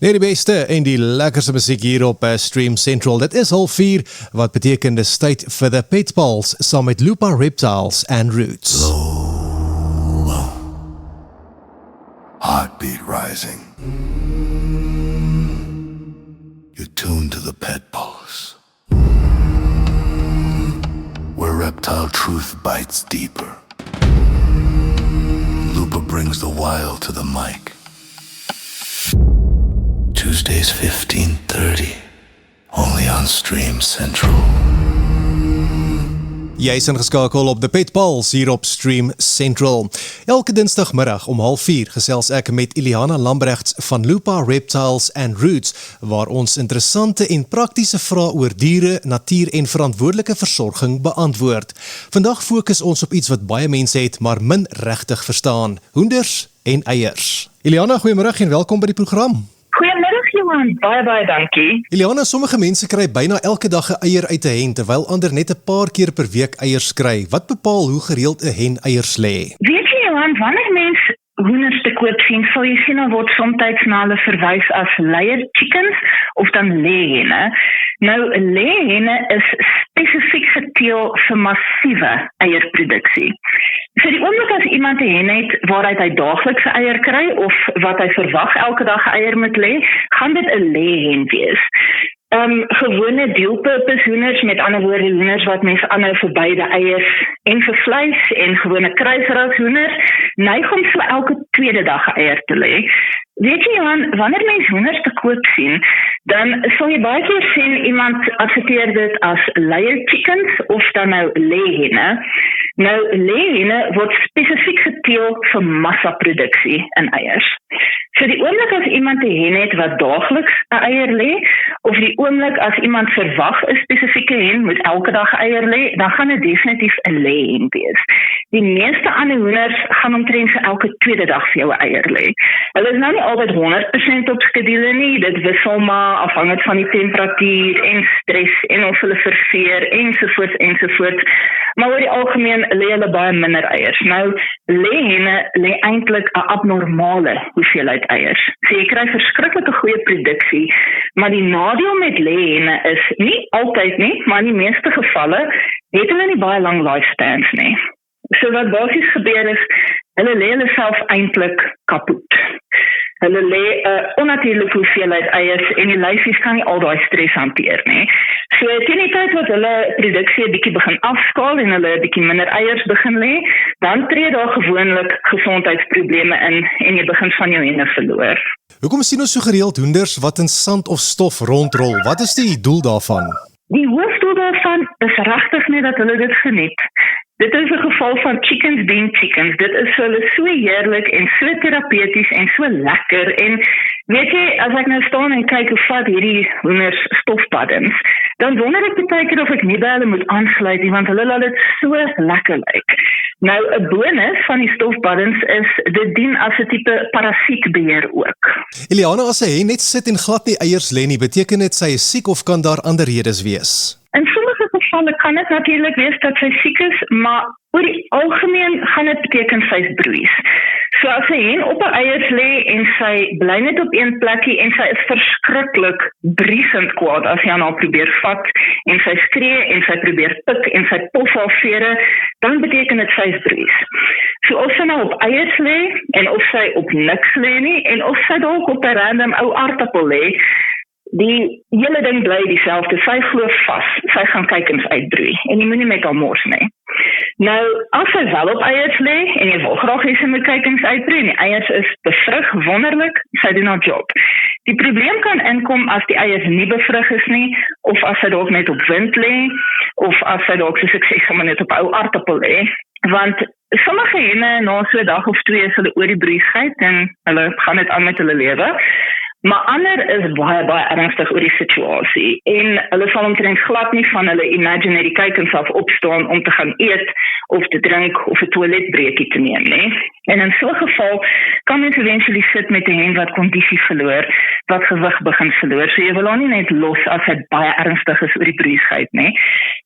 Nee, die beste en die lekkerste musiek hier op Stream Central. Dit is 04:30, wat beteken dis tyd vir the Pitballs, saam met Lupa Reptiles and Roots. Low. Heartbeat rising. You're tuned to the Pitballs, where reptile truth bites deeper. Lupa brings the wild to the mic. Tuesdays 15:30, only on Stream Central. Jy is ingeskakel op The Pitballs hier op Stream Central. Elke dinsdagmiddag om 04:30 gesels ek met Iliana Lambrechts van Lupa Reptiles and Roots, waar ons interessante en praktiese vrae oor diere, natuur en verantwoordelike versorging beantwoord. Vandag fokus ons op iets wat baie mense het, maar min regtig verstaan: hoenders en eiers. Iliana, goeiemôre en welkom by die program. Goeiemiddag Johan, baie dankie. Iliana, sommige mense kry byna elke dag 'n eier uit 'n hen, terwyl ander net 'n paar keer per week eiers kry. Wat bepaal hoe gereeld 'n hen eiers lê? Weet jy Johan, wanneer mens hoenders te koop sien, sal jy sien daar word soms na hulle verwys as layer chickens of dan lêhenne. Nou, lêhenne is spesifiek geteel vir massiewe eierproduksie. Vir die oomblik as iemand 'n hen het waaruit hy daagliks 'n eier kry of wat hy verwag elke dag 'n eier moet lê, gaan dit 'n lêhen wees. Gewone deelpurpose hoenders, met ander woorde hoenders wat mense aanhou vir beide eiers en vir vleis, en gewone kruisras hoenders, neig om vir elke tweede dag 'n eier te lê. Weet jy Johan, wanneer mens hoenders te koop sien, dan sal jy baie keer sien iemand adverteer dit as layer chickens of dan nou lêhenne. Nou, lêhenne word spesifiek geteel vir massaproduksie in eiers. Vir die oomblik as iemand 'n hen het wat daagliks 'n eier lê, of die oomblik as iemand verwag 'n spesifieke hen moet elke dag 'n eier lê, dan gaan dit definitief 'n lêhen wees. Die meeste ander hoenders gaan omtrent vir elke tweede dag vir jou 'n eier lê. Hulle is nou nie altyd 100% op skedule nie, dit wissel maar afhangend van die temperatuur en stres en of hulle verveer ensovoorts. Maar oor die algemeen lê hulle baie minder eiers. Nou, lêhenne lê eintlik 'n abnormale hoeveelheid eiers. So jy kry verskriklike goeie produksie, maar die nadeel met lêhenne is nie altyd nie, maar in die meeste gevalle het hulle nie baie lang lifespans nie. So wat basies gebeur is, hulle lê hulle self eintlik kapot. Hulle lê 'n onnatuurlike hoeveelheid eiers en die lyfies kan nie al daai stres hanteer nie. So teen die tyd wat hulle produksie 'n bietjie begin afskaal en hulle 'n bietjie minder eiers begin lê, dan tree daar gewoonlik gesondheidsprobleme in en jy begin van jou henne verloor. Hoekom sien ons so gereeld hoenders wat in sand of stof rondrol? Wat is die doel daarvan? Die hoofdoel daarvan is regtig net dat hulle dit geniet. Dit is 'n geval van chickens being chickens. Dit is vir hulle so heerlik en so terapeuties en so lekker. En weet jy, as ek nou staan en kyk hoe vat hierdie hoenders stofpaddens, dan wonder ek baie keer of ek nie by hulle moet aansluit nie, want hulle laat dit so lekker lyk. Nou, 'n bonus van die stofpaddens is, dit dien as 'n tipe parasietbeheer ook. Iliana, as 'n hen net sit en glad nie eiers lê nie, beteken dit sy is siek of kan daar ander redes wees? In sommige gevalle kan dit natuurlik wees dat sy siek is, maar oor die algemeen gaan dit beteken sy is broeis. So as 'n hen op 'n eiers lê en sy bly net op een plekkie en sy is verskriklik briesend kwaad as jy aan haar probeer vat en sy skree en sy probeer pik en sy pof haar vere, dan beteken dit sy is broeis. So of sy nou op eiers lê en of sy op niks lê nie en of sy dalk op 'n random ou aardappel lê, die hele ding bly dieselfde. Sy glo vas, sy gaan kykens uitbroei en jy moenie met haar mors nie. Nou, as sy wel op eiers lê en jy wil graag hê sy moet kykens uitbroei en die eiers is bevrug, wonderlik, sy doen haar job. Die probleem kan inkom as die eiers nie bevrug is nie, of as sy dalk net op wind lê, of as sy dalk soos ek sê sommer net op ou aardappel lê, want sommige henne na so 'n dag of 2 is hulle oor die broeiigheid en hulle gaan net aan met hulle lewe. Maar ander is baie ernstig oor die situasie en hulle sal omtrent glad nie van hulle imaginary kykens af opstaan om te gaan eet of te drink of 'n toiletbreekie te neem nie. En in so 'n geval kan mens eventually sit met 'n hen wat kondisie verloor, wat gewig begin verloor. So jy wil haar nie net los as hy baie ernstig is oor die broeiigheid nie.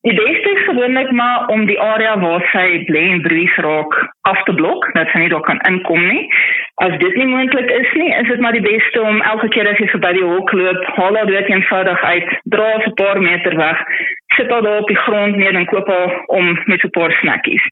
Die beste is gewoonlik maar om die area waar sy bly en broeis raak af te blok, dat sy nie daar kan inkom nie. As dit nie moontlik is nie, is dit maar die beste om elke elke keer as jy verby die hok loop, haal haar dood eenvoudig uit, dra haar 'n paar meter weg, sit haar daar op die grond neer en koop haar om met 'n paar snackies.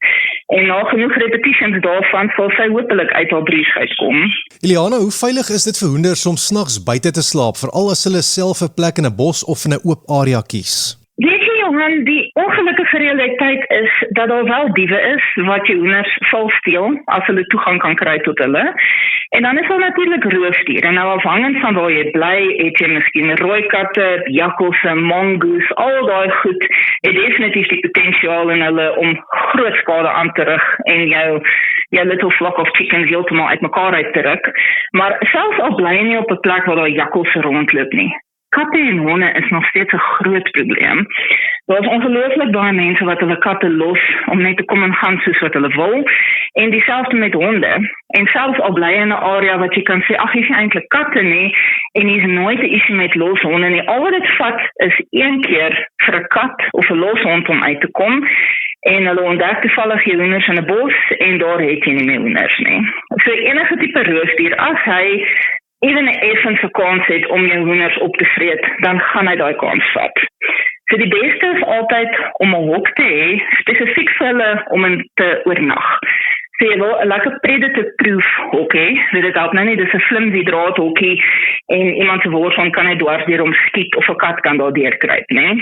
En na genoeg repetitions daarvan sal sy hopelik uit haar briesheid kom. Iliana, hoe veilig is dit vir hoenders om snags buite te slaap, veral as hulle self 'n plek in 'n bos of in 'n oop area kies? Weet jy, Johan, die ongelukkige realiteit is dat daar wel diewe is wat jou hoenders sal steel as hulle toegang kan kry tot hulle. En dan is daar natuurlik roofdiere. Nou afhangend van waar jy bly, het jy miskien rooi katte, jakkalse, mongoose, al daai goed het definitief die potensiaal in hulle om groot skade aan te rig en jou little flock of chickens heeltemal uitmekaar uit te ruk. Maar selfs al bly jy nie op 'n plek waar daar jakkalse rondloop nie, katte en honde is nog steeds 'n groot probleem. Daar is ongelooflik baie mense wat hulle katte los om net te kom en gaan soos wat hulle wil. En dieselfde met honde. En selfs al bly in 'n area wat jy kan sê, ag, hier's nie eintlik katte nie, en hier's nooit 'n issue met los honde nie. Al wat dit vat is een keer vir 'n kat of 'n los hond om uit te kom. En hulle ontdek toevallig jy hoenders in 'n bos en daar het jy nie meer hoenders nie. So enige tipe roofdier, as hy even 'n effense kans het om jou hoenders op te vreet, dan gaan hy daai kans vat. So die beste is altyd om 'n hok te hê, spesifiek vir hulle om in te oornag. So jy wil 'n lekker predator-proof hok hê, dit help nou nie, dis 'n flimsy draadhokkie en iemand se wors van kan hy dwars deur hom skiet of 'n kat kan daar deurkruip, né?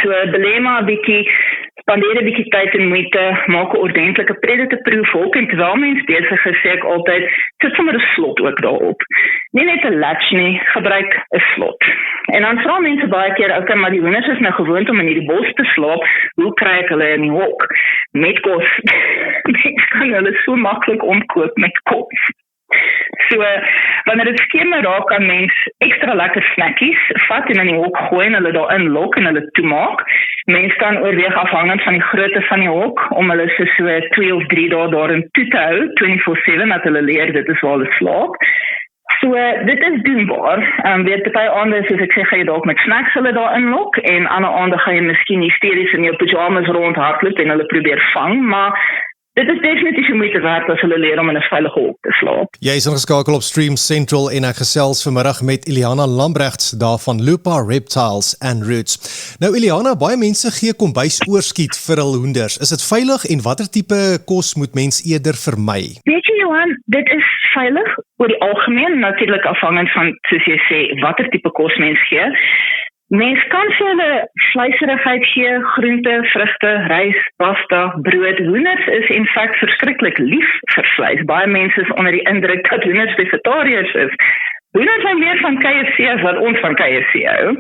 So belê maar 'n bietjie, spandeer 'n bietjie tyd en moeite, maak 'n ordentlike predator-proof hok en terwyl mens besig is, sê ek altyd, sit sommer 'n slot ook daarop. Nie net 'n latch nie, gebruik 'n slot. En dan vra mense baie keer, okay, maar die hoenders is nou gewoond om in hierdie bos te slaap, hoe kry ek hulle in die hok? Met kos. Mense kan hulle so maklik omkoop met kos. So, wanneer dit skemer raak, kan mens ekstra lekker snackies vat en in die hok gooi en hulle daarin lok en hulle toemaak. Mens kan oorweeg afhangend van die grootte van die hok, om hulle so 2 of 3 dae daarin toe te hou, 24/7, dat hulle leer dit is waar hulle slaap. So, dit is doenbaar. Weet party aande, soos ek sê, gaan jy dalk met snacks hulle daarin lok en ander aande gaan jy miskien hysteries in jou pyjamas rondhardloop en hulle probeer vang, maar dit is definitief moeite werd as hulle leer om in 'n veilige hok te slaap. Jy is ingeskakel op Stream Central en ek gesels vanmiddag met Iliana Lambrechts daar van Lupa Reptiles and Roots. Nou Iliana, baie mense gee kombuis oorskiet vir hul hoenders. Is dit veilig en watter tipe kos moet mens eerder vermy? Weet jy Johan, dit is veilig oor die algemeen, natuurlik afhangend van, soos jy sê, watter tipe kos mens gee. Mens kan vir hulle vleiserigheid gee, groente, vrugte, rys, pasta, brood. Hoenders is in feite verskriklik lief vir vleis. Baie mense is onder die indruk dat hoenders vegetariërs is. Hoenders hou meer van KFC as wat ons van KFC hou.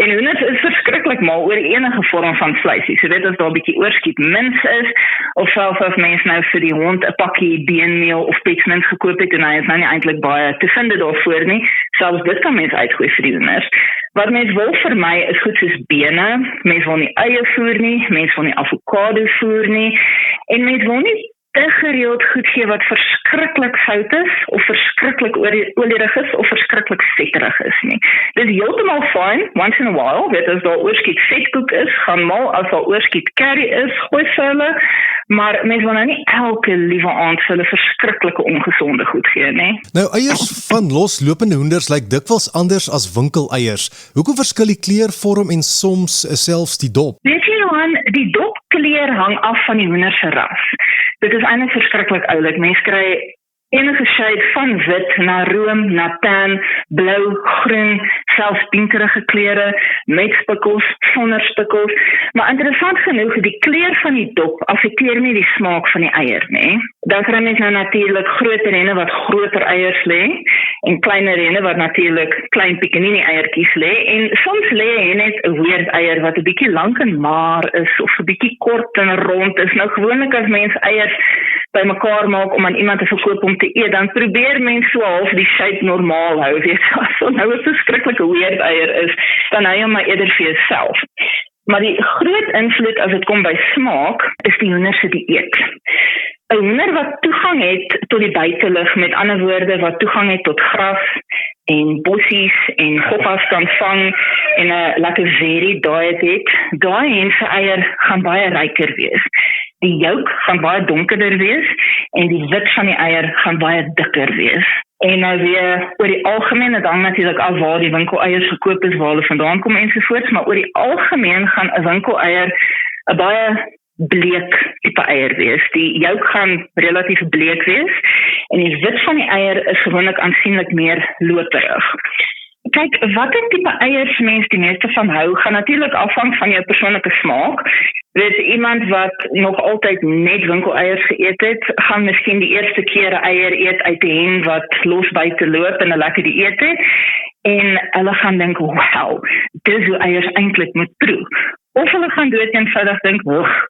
En hoenders is verskriklik mal oor enige vorm van vleisie. So dit as daar 'n bietjie oorskiet mins is, of selfs as mens nou vir die hond 'n pakkie beenmeel of petsmins gekoop het en hy is nou nie eintlik baie te vind daarvoor nie, selfs dit kan mens uitgooi vir die hoenders. Wat mens wil vermy is goed soos bene, mens wil nie eie voer nie, mens wil nie avokado voer nie, en mens wil nie te gereeld goed gee wat verskriklik sout is, of verskriklik olierig is, of verskriklik vetterig is nie. Dit is heeltemal fine, once in a while, weet as daar oorskiet vetkoek is, gaan mal, as daar oorskiet curry is, gooi vir hulle, maar mens wil nou nie elke liewe aand vir hulle verskriklike ongesonde goed gee, nie. Nou eiers van loslopende hoenders lyk dikwels anders as winkeleiers. Hoekom verskil die kleurvorm en soms selfs die dop? Weet jy Johan, die dopkleur hang af van die hoender se ras. Dit is eintlik verskriklik oulik. Mense kry enige shade van wit na room, na tan, blou, groen, selfs pinkerige kleure, met spikkels, sonder spikkels. Maar interessant genoeg, die kleur van die dop affekteer nie die smaak van die eier, nie. Dan kry mens nou natuurlik groter renne wat groter eiers lê, en kleiner renne wat natuurlik klein pikanini eiertjies lê, en soms lê hy net 'n weird eier wat 'n bietjie lank en maar is, of 'n bietjie kort en rond is. Nou gewoonlik as mens eiers bymekaar maak om aan iemand te verkoop om te eet, dan probeer mense so half die shape normaal hou, weet jy, as nou 'n verskriklike weird eier is, dan hou jy maar eerder vir jouself. Maar die groot invloed as dit kom by smaak, is die hoender se dieet. 'n Hoender wat toegang het tot die buitelug, met ander woorde wat toegang het tot gras en bossies en goggas kan vang en 'n lekker varied diet het, daai hen se eier gaan baie ryker wees. Die yolk gaan baie donkerder wees en die wit van die eier gaan baie dikker wees. En nou weer, oor die algemeen, het hang natuurlik af waar die winkeleiers gekoop is, waar hulle vandaan kom ensovoorts, maar oor die algemeen gaan 'n winkeleier 'n baie bleek tipe eier wees. Die yolk gaan relatief bleek wees en die wit van die eier is gewoonlik aansienlik meer loperig. Kyk, watter tipe eiers mens die meeste van hou, gaan natuurlik afhang van jou persoonlike smaak. Weet iemand wat nog altyd net winkeleiers geëet het, gaan miskien die eerste keer 'n eier eet uit 'n hen wat los buite loop en 'n lekker dieet het. En hulle gaan dink, "Wow, dis hoe eiers eintlik moet proe." Of hulle gaan dood eenvoudig dink,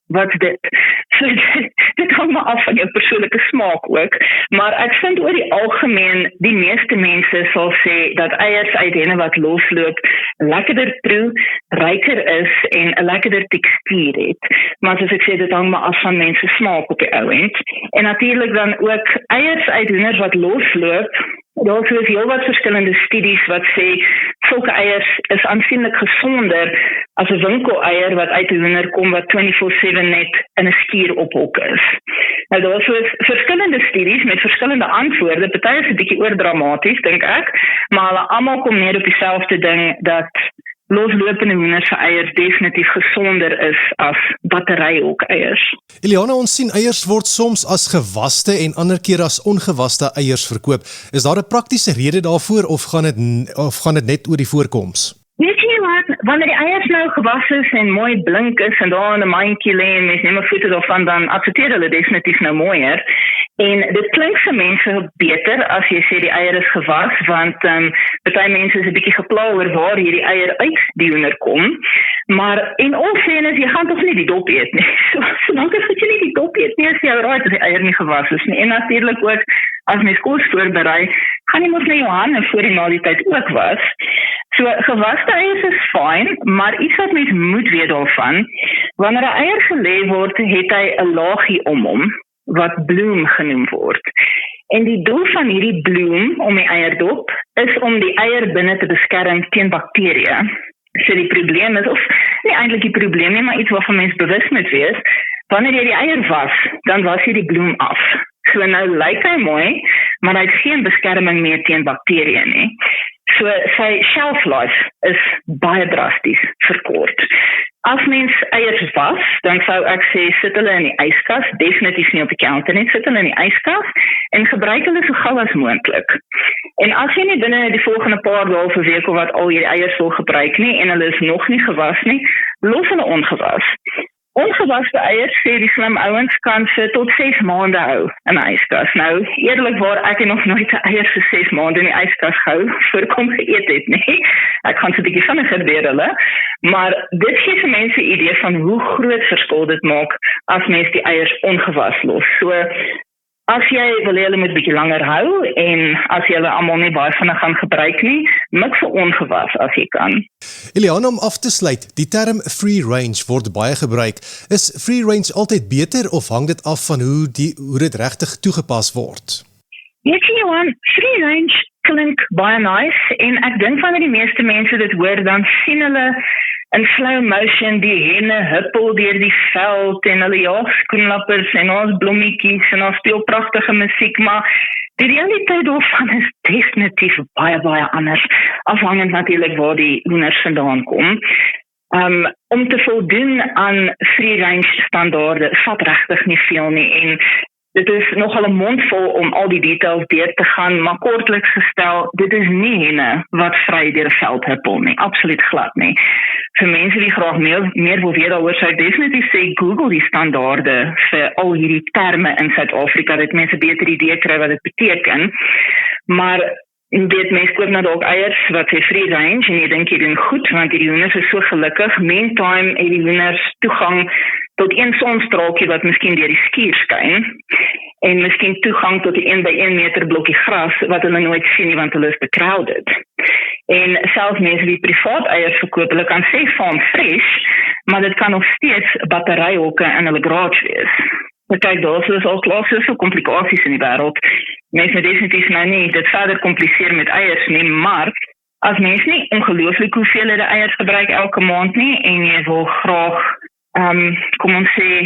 "Wat's dit?" So dit hang maar af van jou persoonlike smaak ook. Maar ek vind oor die algemeen, die meeste mense sal sê dat eiers uit henne wat losloop lekkerder proe, ryker is en 'n lekkerder tekstuur het. Maar soos ek sê, dit hang maar af van mense smaak op die ou end. En natuurlik dan ook eiers uit hoenders wat losloop. Daar is heelwat verskillende studies wat sê sulke eiers is aansienlik gesonder as 'n winkeleier wat uit 'n hoender kom wat 24/7 net in 'n skuur op hok is. Nou daar is verskillende studies met verskillende antwoorde. Party is 'n bietjie oordramaties dink ek, maar hulle almal kom neer op dieselfde ding dat loslopende hoenders se eiers definitief gesonder is as batteryhok-eiers. Eliana, ons sien eiers word soms as gewaste en ander keer as ongewaste eiers verkoop. Is daar 'n praktiese rede daarvoor of gaan dit net oor die voorkoms? Weet jy wat, wanneer die eiers nou gewas is en mooi blink is en daar in 'n mandjie lê en mens neem 'n foto daarvan, dan adverteer hulle definitief nou mooier. En dit klink vir mense beter as jy sê die eier is gewas, want party mense is 'n bietjie gepla oor waar hierdie eier uit die hoender kom. Maar en ons sê is jy gaan tog nie die dop eet nie. Solank as jy nie die dop eet nie, is jy alright as die eier nie gewas is nie. En natuurlik ook as mens kos voorberei, gaan jy mos net jou hande voor en na die tyd ook was. So gewaste eiers is fyn, maar iets wat mens moet weet daarvan, wanneer 'n eier gelê word, het hy 'n laagie om hom wat bloem genoem word. En die doel van hierdie bloem om die eierdop is om die eier binne te beskerm teen bakterieë. So die probleem is, of nie eintlik die probleem nie, maar iets waarvan mens bewus moet wees, wanneer jy die eier was, dan was jy die bloem af. So nou lyk hy mooi, maar hy het geen beskerming meer teen bakterieë nie. So sy shelf life is baie drasties verkort. As mens eiers was, dan sou ek sê sit hulle in die yskas, definitief nie op die counter nie, sit hulle in die yskas en gebruik hulle so gou as moontlik. En as jy nie binne die volgende paar dae of 'n week of wat al hierdie eiers wil gebruik nie en hulle is nog nie gewas nie, los hulle ongewas. Ongewaste eiers, sê die slim ouens, kan vir tot 6 maande hou in 'n yskas. Nou, eerlikwaar, ek het nog nooit 'n eier vir 6 maande in die yskas gehou voorkom geëet het nie. Ek gaan so 'n bietjie vinniger deur hulle, maar dit gee vir mense 'n idee van hoe groot verskil dit maak as mens die eiers ongewas los. So as jy wil hê hulle moet bietjie langer hou en as jy hulle almal nie baie vinnig gaan gebruik nie, mik vir ongewas as jy kan. Eliana, om af te sluit, die term free range word baie gebruik. Is free range altyd beter of hang dit af van hoe dit regtig toegepas word? Weet jy Johan, free range klink baie nice en ek dink wanneer die meeste mense dit hoor, dan sien hulle in slow motion die henne huppel deur die veld en hulle jaag skoenlappers en ons blommetjies en ons speel pragtige musiek, maar die realiteit daarvan is definitief baie, baie anders, afhangend natuurlik waar die hoenders vandaan kom. Om te voldoen aan free range standaarde vat regtig nie veel nie en dit is nogal 'n mondvol om al die details deur te gaan, maar kortliks gestel, dit is nie henne wat vry deur 'n veld huppel nie, absoluut glad nie. Vir mense die graag meer wil weet daaroor, sou ek definitief sê Google die standaarde vir al hierdie terme in Suid-Afrika, dat mense 'n beter idee kry wat dit beteken. Maar dit mense koop nou dalk eiers wat sê free range en jy dink jy doen goed, want die hoenders is so gelukkig. Meantime het die hoenders toegang tot een sonstraaltjie wat miskien deur die skuur skyn en miskien toegang tot die 1 by 1 meter blokkie gras wat hulle nooit sien nie want hulle is becrowded. En selfs mense wie privaat eiers verkoop, hulle kan sê farm fresh, maar dit kan nog steeds batteryhokke in hulle garage wees. Maar kyk, daar is al klaar soveel komplikasies in die wêreld. Mense definitief nou nie dit verder kompliseer met eiers nie, maar as mens nie ongelooflik hoeveelhede eiers gebruik elke maand nie en jy wil graag kom ons sê,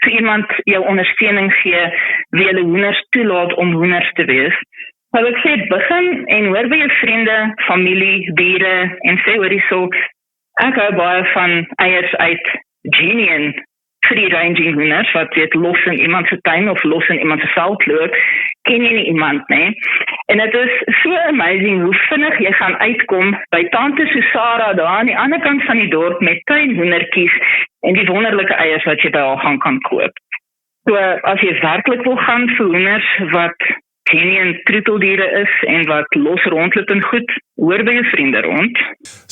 vir iemand jou ondersteuning gee, wie hulle hoenders toelaat om hoenders te wees, Wel ek sê begin en hoor by jou vriende, familie, bure en sê hoor hierso, ek hou baie van eiers uit Genian free ranging hoenders wat weet los in iemand se tuin of los in iemand se veldloop, ken jy nie iemand nie. En dit is so amazing hoe vinnig jy gaan uitkom by tante Susara daar aan die ander kant van die dorp met tuinhoendertjies en die wonderlike eiers wat jy by haar kan koop. So as jy werklik wil gaan vir hoenders wat Genian troeteldiere is en wat los rondloop en goed, hoor by jou vriende rond.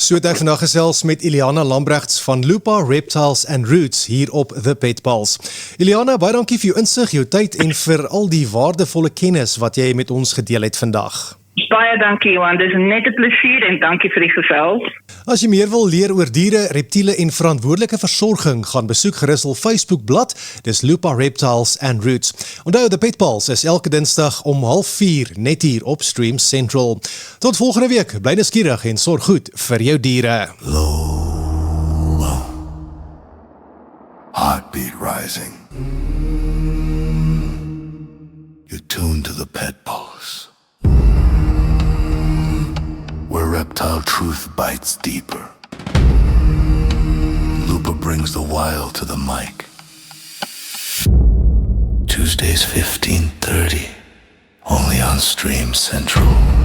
So het ek vandag gesels met Iliana Lambregts van Lupa Reptiles and Roots hier op The Pet Pals. Iliana, baie dankie vir jou insig, jou tyd en vir al die waardevolle kennis wat jy met ons gedeel het vandag. Baie dankie Johan, dis net 'n plesier en dankie vir die gesels. As jy meer wil leer oor diere, reptiele en verantwoordelike versorging, gaan besoek gerus hul Facebookblad, dis Lupa Reptiles and Roots. Onthou, The Pet Pals is elke Dinsdag om 04:30 net hier op Stream Central. Tot volgende week, bly nuuskierig en sorg goed vir jou diere. Low. Heartbeat rising. You're tuned to the Pet Pulse, where reptile truth bites deeper. Lupa brings the wild to the mic. Tuesdays 15:30, only on Stream Central.